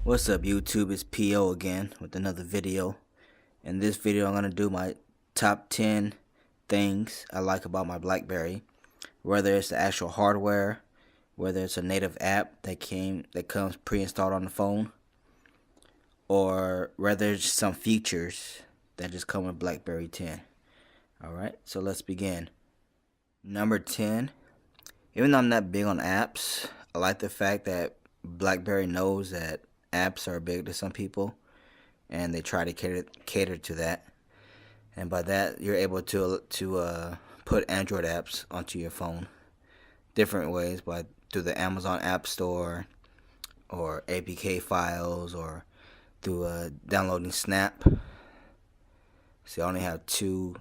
What's up YouTube, it's PO again with another video. In this video I'm going to do my top 10 things I like about my BlackBerry. Whether it's the actual hardware, whether it's a native app that comes pre-installed on the phone, or whether it's some features that just come with BlackBerry 10. Alright, so let's begin. Number 10, even though I'm not big on apps, I like the fact that BlackBerry knows that apps are big to some people, and they try to cater to that. And by that, you're able to put Android apps onto your phone different ways, through the Amazon App Store, or APK files, or through downloading Snap. See, I only have two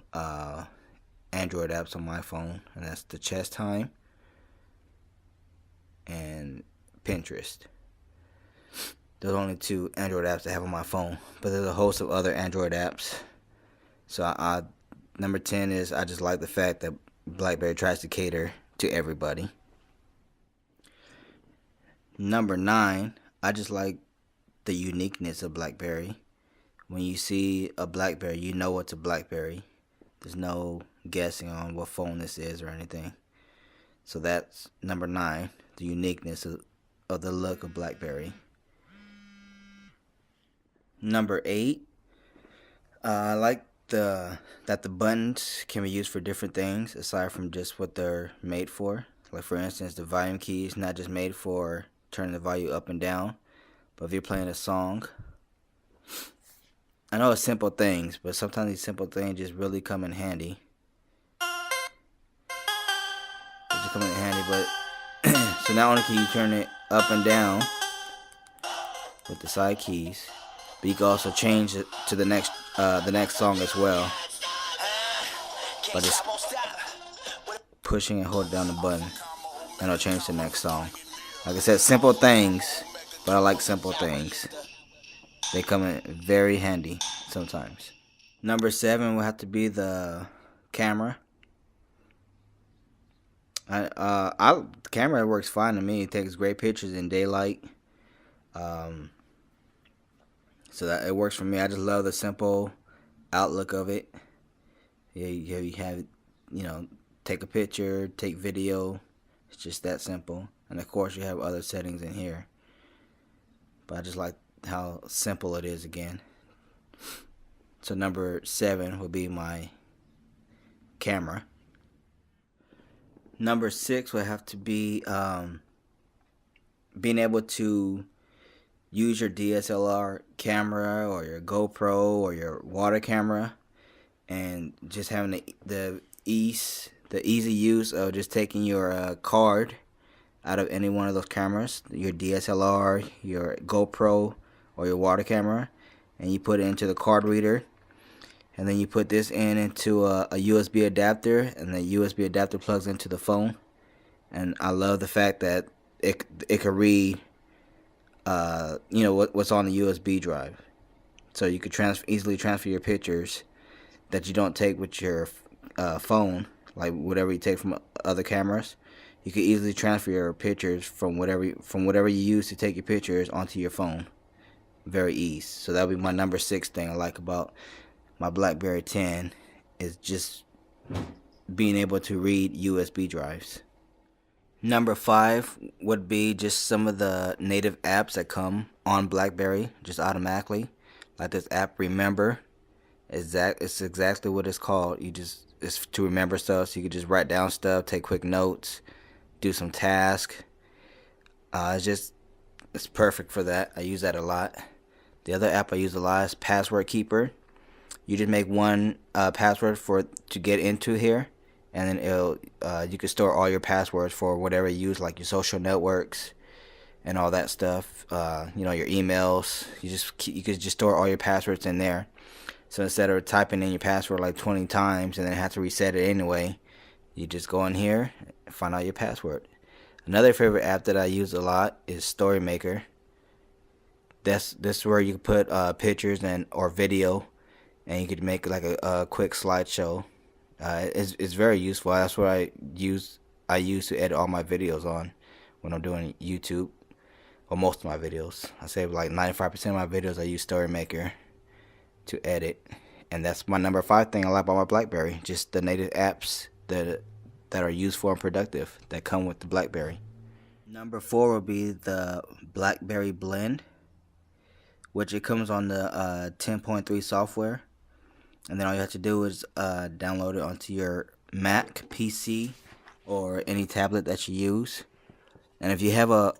Android apps on my phone, and that's the Chess Time and Pinterest. There's only two Android apps I have on my phone, but there's a host of other Android apps. So number 10 is I just like the fact that BlackBerry tries to cater to everybody. Number 9, I just like the uniqueness of BlackBerry. When you see a BlackBerry, you know it's a BlackBerry. There's no guessing on what phone this is or anything. So that's number 9, the uniqueness of the look of BlackBerry. Number 8, I like that the buttons can be used for different things aside from just what they're made for. Like, for instance, the volume key is not just made for turning the volume up and down, but if you're playing a song. I know it's simple things, but sometimes these simple things just really come in handy. So not only can you turn it up and down with the side keys, but you can also change it to the next song as well by just pushing and holding down the button, and it'll change to the next song. Like I said, simple things, but I like simple things. They come in very handy sometimes. Number 7 will have to be the camera. The camera works fine to me. It takes great pictures in daylight. So that it works for me. I just love the simple outlook of it. Yeah, you have, take a picture, take video. It's just that simple. And of course, you have other settings in here. But I just like how simple it is again. So number 7 will be my camera. Number 6 will have to be being able to use your DSLR camera or your GoPro or your water camera, and just having the easy use of just taking your card out of any one of those cameras, your DSLR, your GoPro, or your water camera, and you put it into the card reader, and then you put this into a USB adapter, and the USB adapter plugs into the phone. And I love the fact that it can read what's on the USB drive, so you could easily transfer your pictures that you don't take with your phone, like whatever you take from other cameras. You could easily transfer your pictures from whatever you use to take your pictures onto your phone. Very easy. So that would be my number 6 thing I like about my BlackBerry 10, is just being able to read USB drives. Number 5 would be just some of the native apps that come on BlackBerry just automatically. Like this app, Remember. It's exactly what it's called. It's to remember stuff, so you can just write down stuff, take quick notes, do some tasks. It's perfect for that. I use that a lot. The other app I use a lot is Password Keeper. You just make one password to get into here, and then you can store all your passwords for whatever you use, like your social networks and all that stuff. Your emails. You could just store all your passwords in there. So instead of typing in your password like 20 times and then have to reset it anyway, you just go in here and find out your password. Another favorite app that I use a lot is Story Maker. This is where you can put pictures or video, and you could make like a quick slideshow. It's very useful. That's what I use to edit all my videos on when I'm doing YouTube. or most of my videos. I say like 95% of my videos I use Story Maker to edit. And that's my number 5 thing I like about my BlackBerry. Just the native apps that are useful and productive that come with the BlackBerry. Number 4 will be the BlackBerry Blend, which it comes on the 10.3 software. And then all you have to do is download it onto your Mac, PC, or any tablet that you use. And if you have a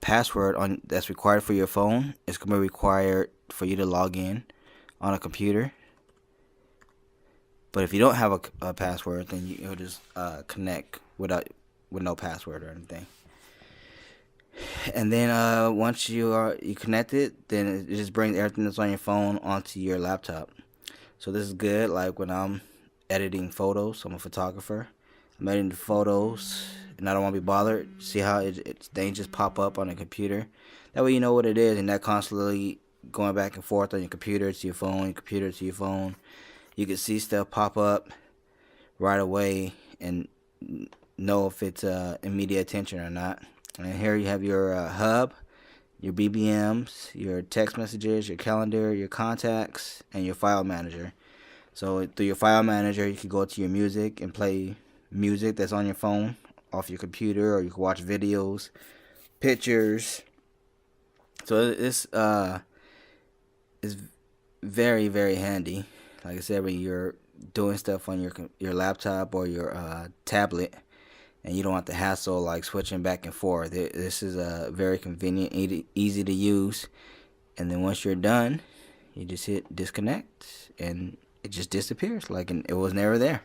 password that's required for your phone, it's going to be required for you to log in on a computer. But if you don't have a password, then you'll just connect with no password or anything. And then once you connect it, then it just brings everything that's on your phone onto your laptop. So this is good, like when I'm editing photos. I'm a photographer. I'm editing the photos, and I don't want to be bothered. See how things just pop up on the computer? That way you know what it is, and not constantly going back and forth on your computer to your phone, your computer to your phone. You can see stuff pop up right away and know if it's immediate attention or not. And here you have your hub, your BBMs, your text messages, your calendar, your contacts, and your file manager. So through your file manager, you can go to your music and play music that's on your phone off your computer, or you can watch videos, pictures. So this is very, very handy. Like I said, when you're doing stuff on your laptop or your tablet, and you don't have to hassle like switching back and forth. This is very convenient, easy to use. And then once you're done, you just hit disconnect, and it just disappears like it was never there.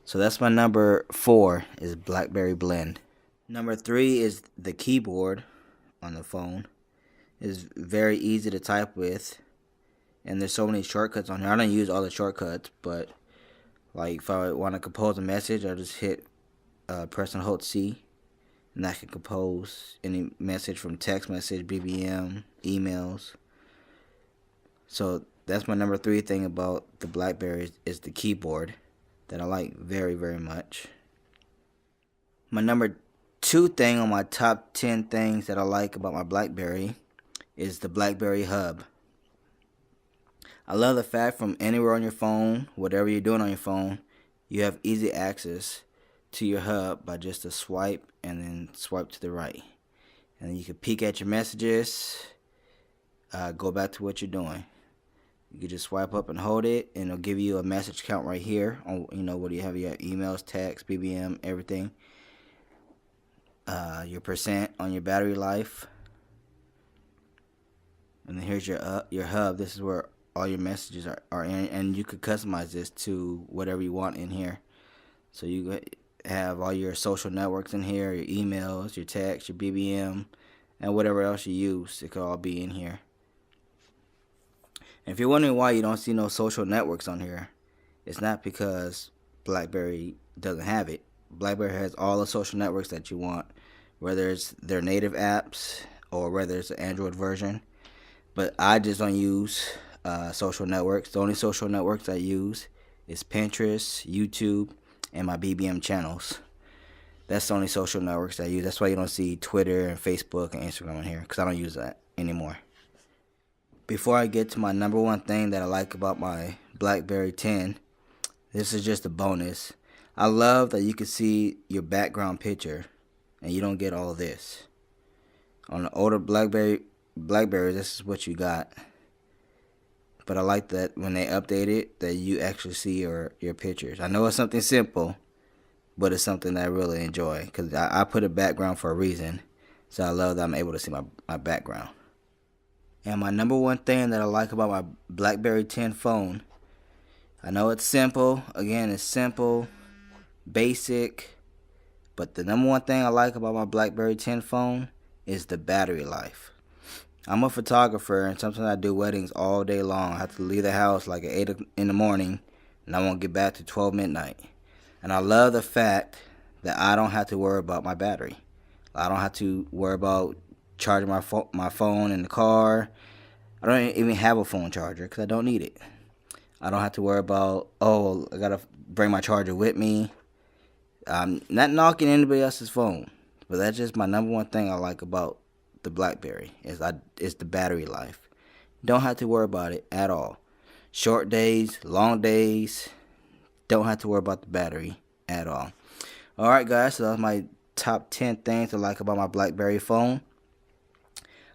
So that's my number 4 is BlackBerry Blend. Number 3 is the keyboard on the phone. It's very easy to type with, and there's so many shortcuts on here. I don't use all the shortcuts, but like if I want to compose a message, I'll just hit press and hold C, and I can compose any message from text message, BBM, emails. So that's my number 3 thing about the BlackBerry is the keyboard that I like very, very much. My number 2 thing on my top 10 things that I like about my BlackBerry is the BlackBerry Hub. I love the fact from anywhere on your phone, whatever you're doing on your phone, you have easy access to your hub by just a swipe and then swipe to the right. And then you can peek at your messages, go back to what you're doing. You can just swipe up and hold it, and it'll give you a message count right here on, what do you have? You have emails, text, BBM, everything. Your percent on your battery life. And then here's your hub. This is where all your messages are in, and you could customize this to whatever you want in here. So you have all your social networks in here, your emails, your text, your BBM, and whatever else you use. It could all be in here. And if you're wondering why you don't see no social networks on here, it's not because BlackBerry doesn't have it. BlackBerry has all the social networks that you want, whether it's their native apps or whether it's an Android version. But I just don't use social networks. The only social networks I use is Pinterest, YouTube, and my BBM channels. That's the only social networks I use. That's why you don't see Twitter and Facebook and Instagram on here, because I don't use that anymore. Before I get to my number 1 thing that I like about my BlackBerry 10, this is just a bonus. I love that you can see your background picture and you don't get all this. On the older BlackBerry, this is what you got. But I like that when they update it, that you actually see your pictures. I know it's something simple, but it's something that I really enjoy, because I put a background for a reason. So I love that I'm able to see my background. And my number 1 thing that I like about my BlackBerry 10 phone, I know it's simple. Again, it's simple, basic. But the number 1 thing I like about my BlackBerry 10 phone is the battery life. I'm a photographer, and sometimes I do weddings all day long. I have to leave the house like at 8 in the morning, and I won't get back to 12 midnight. And I love the fact that I don't have to worry about my battery. I don't have to worry about charging my phone in the car. I don't even have a phone charger because I don't need it. I don't have to worry about, I got to bring my charger with me. I'm not knocking anybody else's phone, but that's just my number 1 thing I like about the BlackBerry is the battery life. Don't have to worry about it at all. Short days, long days, don't have to worry about the battery at all. Alright guys, so that's my top 10 things I like about my BlackBerry phone.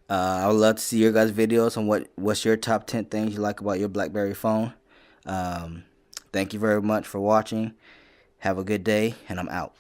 I would love to see your guys' videos on what's your top 10 things you like about your BlackBerry phone. Thank you very much for watching. Have a good day, and I'm out.